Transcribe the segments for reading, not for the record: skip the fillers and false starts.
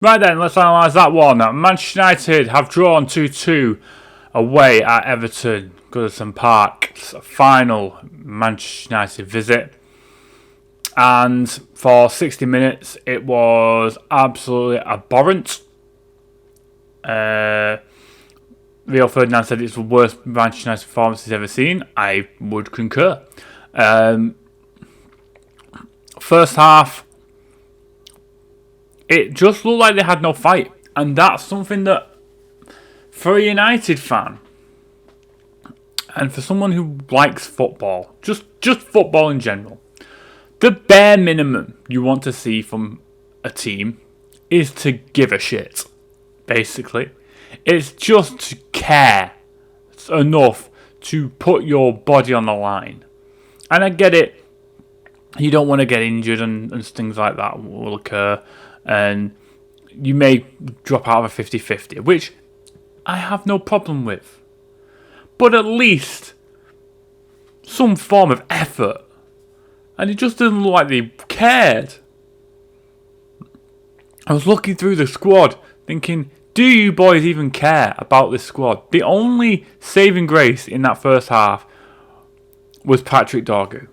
Right then, let's analyse that one. Manchester United have drawn 2-2 away at Everton, Goodison Park. It's a final Manchester United visit. And for 60 minutes, it was absolutely abhorrent. Rio Ferdinand said it's the worst Manchester United performance he's ever seen. I would concur. First half, it just looked like they had no fight. And that's something that, for a United fan, and for someone who likes football, just football in general, the bare minimum you want to see from a team is to give a shit, basically. It's just to care enough to put your body on the line. And I get it, you don't want to get injured and things like that will occur. And you may drop out of a 50-50, which I have no problem with. But at least some form of effort. And it just didn't look like they cared. I was looking through the squad thinking, do you boys even care about this squad? The only saving grace in that first half was Patrick Dorgu.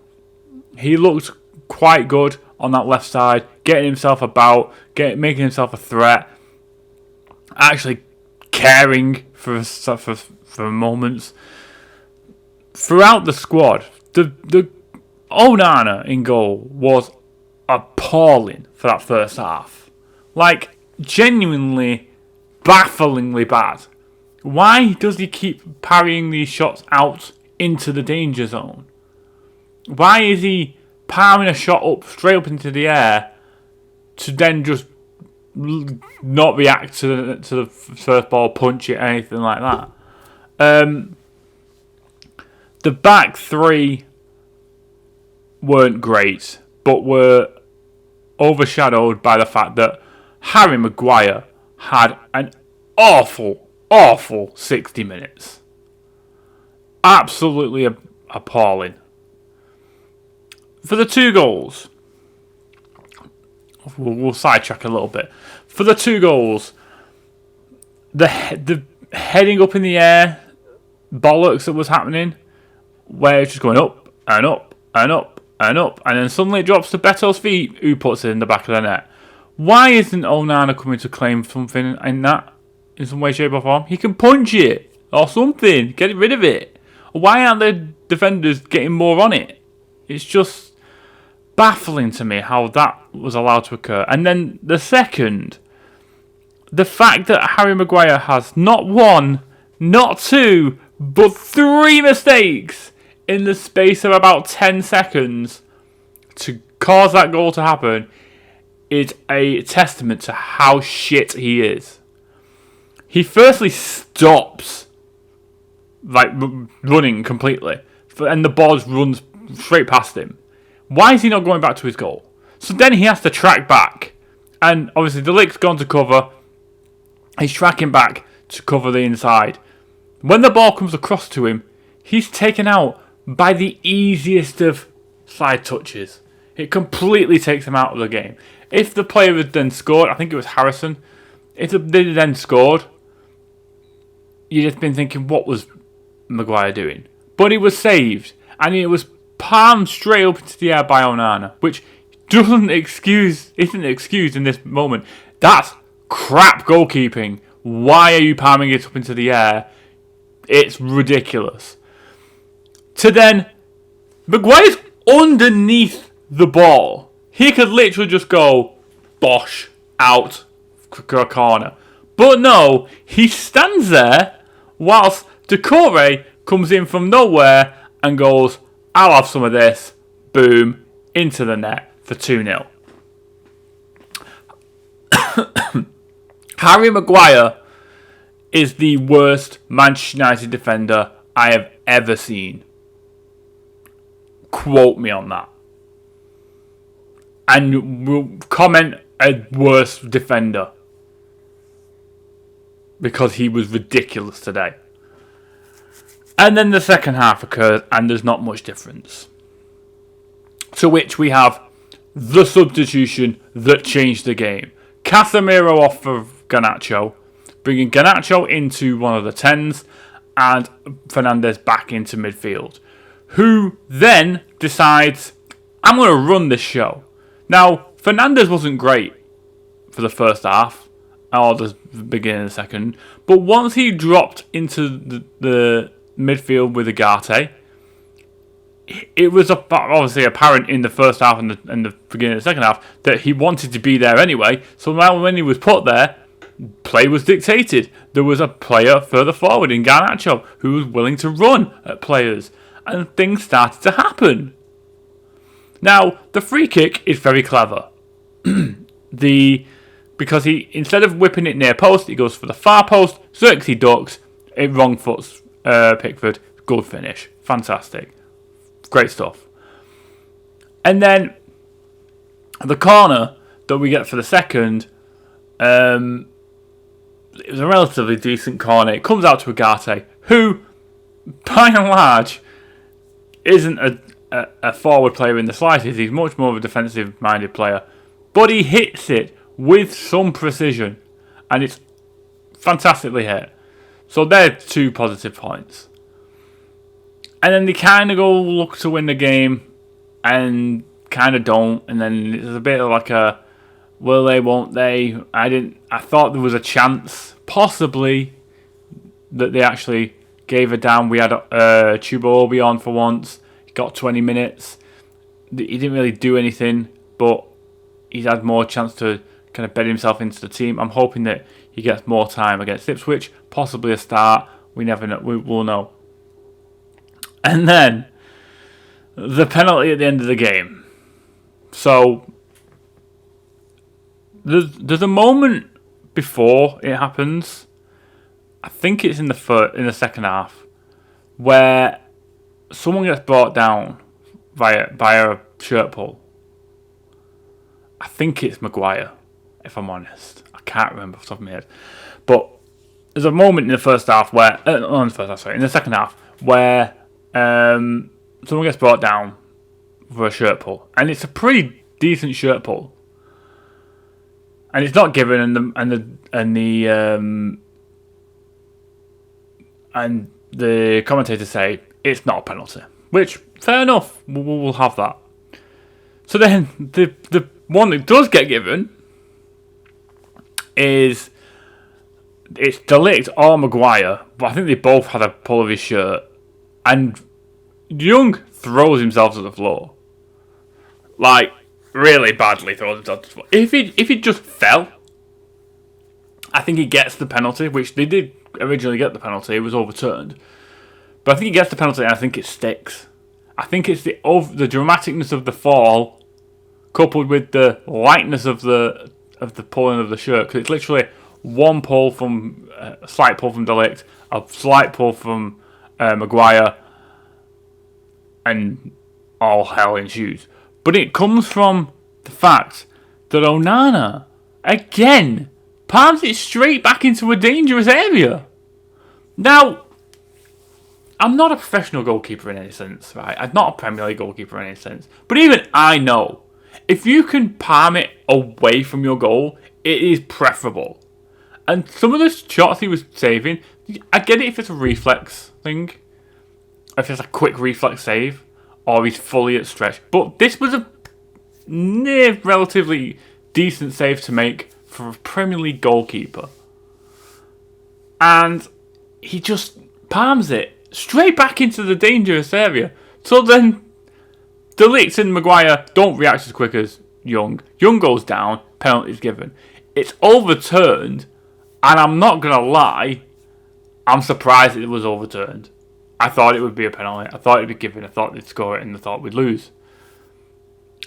He looked quite good on that left side, getting himself about, making himself a threat, actually caring for moments. Throughout the squad, the Onana in goal was appalling for that first half. Like, genuinely, bafflingly bad. Why does he keep parrying these shots out into the danger zone? Why is he powering a shot up, straight up into the air, to then just not react to the first ball, punch it, anything like that? The back three weren't great, but were overshadowed by the fact that Harry Maguire had an awful 60 minutes. Absolutely appalling. For the two goals, we'll sidetrack a little bit. For the two goals, the heading up in the air bollocks that was happening, where it's just going up and up and up and up, and then suddenly it drops to Beto's feet, who puts it in the back of the net. Why isn't Onana coming to claim something in that, in some way, shape or form? He can punch it or something, get rid of it. Why aren't the defenders getting more on it? It's just baffling to me how that was allowed to occur. And then the second, the fact that Harry Maguire has not one, not two, but three mistakes in the space of about 10 seconds to cause that goal to happen is a testament to how shit he is. He firstly stops, like, running completely, and the ball just runs straight past him. Why is he not going back to his goal? So then he has to track back. And obviously the Lick's gone to cover. He's tracking back to cover the inside. When the ball comes across to him, he's taken out by the easiest of side touches. It completely takes him out of the game. If the player had then scored, I think it was Harrison, if they then scored, you'd have been thinking, what was Maguire doing? But he was saved. And it was palmed straight up into the air by Onana, which isn't excused in this moment. That's crap goalkeeping. Why are you palming it up into the air? It's ridiculous. To then, Maguire's underneath the ball. He could literally just go, bosh, out, corner. But no, he stands there whilst Decore comes in from nowhere and goes, I'll have some of this. Boom. Into the net for 2-0. Harry Maguire is the worst Manchester United defender I have ever seen. Quote me on that. And we'll comment a worst defender. Because he was ridiculous today. And then the second half occurs, and there's not much difference. To which we have the substitution that changed the game. Casemiro off for Garnacho, bringing Garnacho into one of the 10s, and Fernandes back into midfield, who then decides, I'm going to run this show. Now, Fernandes wasn't great for the first half, or the beginning of the second, but once he dropped into the midfield with Ugarte, it was obviously apparent in the first half and the beginning of the second half that he wanted to be there anyway. So now when he was put there, play was dictated. There was a player further forward in Garnacho who was willing to run at players, and things started to happen. Now, the free kick is very clever. Because he, instead of whipping it near post, he goes for the far post. Xerxes ducks, it wrong foots Pickford. Good finish. Fantastic. Great stuff. And then the corner that we get for the second, it was a relatively decent corner. It comes out to Ugarte, who, by and large, isn't a forward player in the slightest. He's much more of a defensive-minded player. But he hits it with some precision, and it's fantastically hit. So they're 2 positive points. And then they kind of go look to win the game, and kind of don't. And then it's a bit of like a, will they, won't they? I thought there was a chance, possibly, that they actually gave a damn. We had Chuba on for once. He got 20 minutes. He didn't really do anything, but he's had more chance to kind of bed himself into the team. I'm hoping that he gets more time against Ipswich, possibly a start. We never know. We'll know. And then the penalty at the end of the game. So there's a moment before it happens. I think it's in the second half, where someone gets brought down via a shirt pull. I think it's Maguire, if I'm honest. I can't remember off the top of my head. But there's a moment in the first half where, in the second half, where someone gets brought down for a shirt pull, and it's a pretty decent shirt pull, and it's not given, and the commentators say it's not a penalty, which fair enough, we'll have that. So then the one that does get given is, it's De Ligt or Maguire, but I think they both had a pull of his shirt, and Young throws himself to the floor, like really badly throws himself to the floor. If he just fell, I think he gets the penalty, which they did originally get the penalty. It was overturned, but I think he gets the penalty, and I think it sticks. I think it's the dramaticness of the fall, coupled with the lightness of the pulling of the shirt, because it's literally one pull from a slight pull from De Ligt, a slight pull from Maguire, and all hell ensues. But it comes from the fact that Onana again palms it straight back into a dangerous area. Now, I'm not a professional goalkeeper in any sense, right? I'm not a Premier League goalkeeper in any sense. But even I know, if you can palm it away from your goal, it is preferable. And some of the shots he was saving, I get it if it's a reflex thing, if it's a quick reflex save, or he's fully at stretch. But this was a near relatively decent save to make for a Premier League goalkeeper. And he just palms it straight back into the dangerous area. So then De Ligt and Maguire don't react as quick as Young. Young goes down, penalty's given. It's overturned, and I'm not going to lie, I'm surprised it was overturned. I thought it would be a penalty. I thought it would be given. I thought they'd score it, and I thought we'd lose.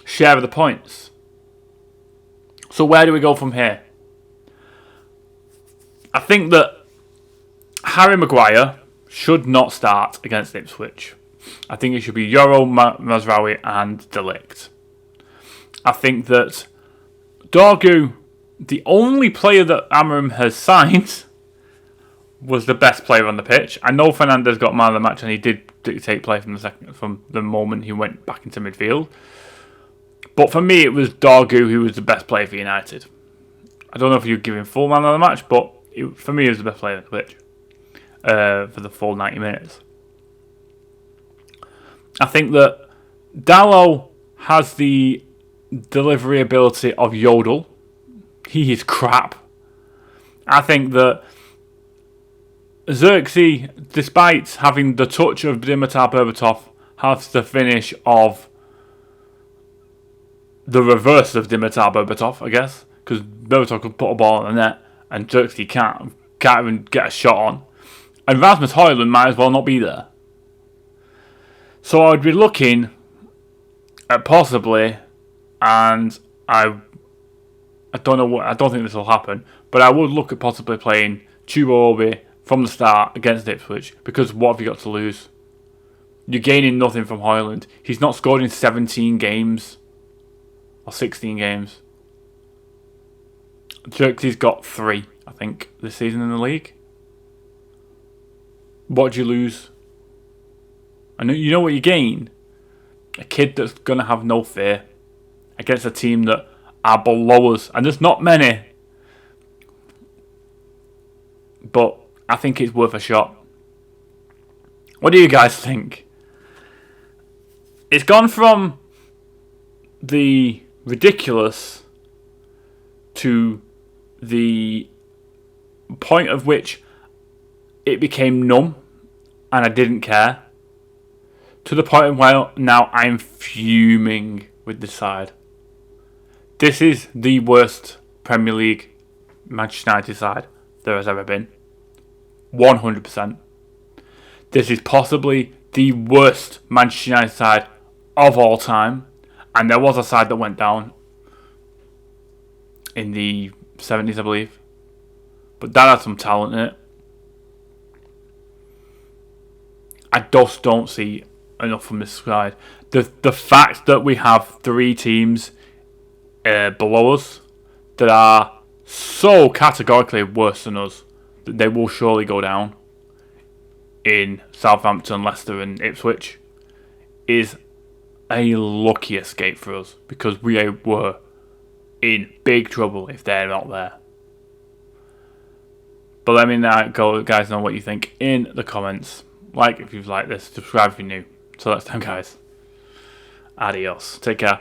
Share of the points. So where do we go from here? I think that Harry Maguire should not start against Ipswich. I think it should be Yoro, Mazraoui and De Ligt. I think that Dorgu, the only player that Amorim has signed, was the best player on the pitch. I know Fernandes got man of the match, and he did dictate play from the moment he went back into midfield. But for me, it was Dorgu who was the best player for United. I don't know if you'd give him full man of the match, but for me, he was the best player on the pitch for the full 90 minutes. I think that Dalot has the delivery ability of Yodel. He is crap. I think that Xerxes, despite having the touch of Dimitar Berbatov, has the finish of the reverse of Dimitar Berbatov, I guess, because Berbatov can put a ball in the net and Xerxes can't even get a shot on. And Rasmus Højlund might as well not be there. So I would be looking at possibly, and I don't know what, I don't think this will happen, but I would look at possibly playing Chuba Obi from the start against Ipswich, because what have you got to lose? You're gaining nothing from Højlund. He's not scored in 17 games or 16 games. Xerxes got 3, I think, this season in the league. What do you lose? And you know what you gain? A kid that's going to have no fear against a team that are below us. And there's not many. But I think it's worth a shot. What do you guys think? It's gone from the ridiculous to the point of which it became numb and I didn't care, to the point where now I'm fuming with this side. This is the worst Premier League Manchester United side there has ever been. 100%. This is possibly the worst Manchester United side of all time. And there was a side that went down in the 70s, I believe. But that had some talent in it. I just don't see enough from this side. The fact that we have 3 teams below us that are so categorically worse than us that they will surely go down in Southampton, Leicester and Ipswich is a lucky escape for us, because we were in big trouble if they're not there. But let me guys know what you think in the comments. Like if you've liked this, subscribe if you're new. Till next time, guys. Adios. Take care.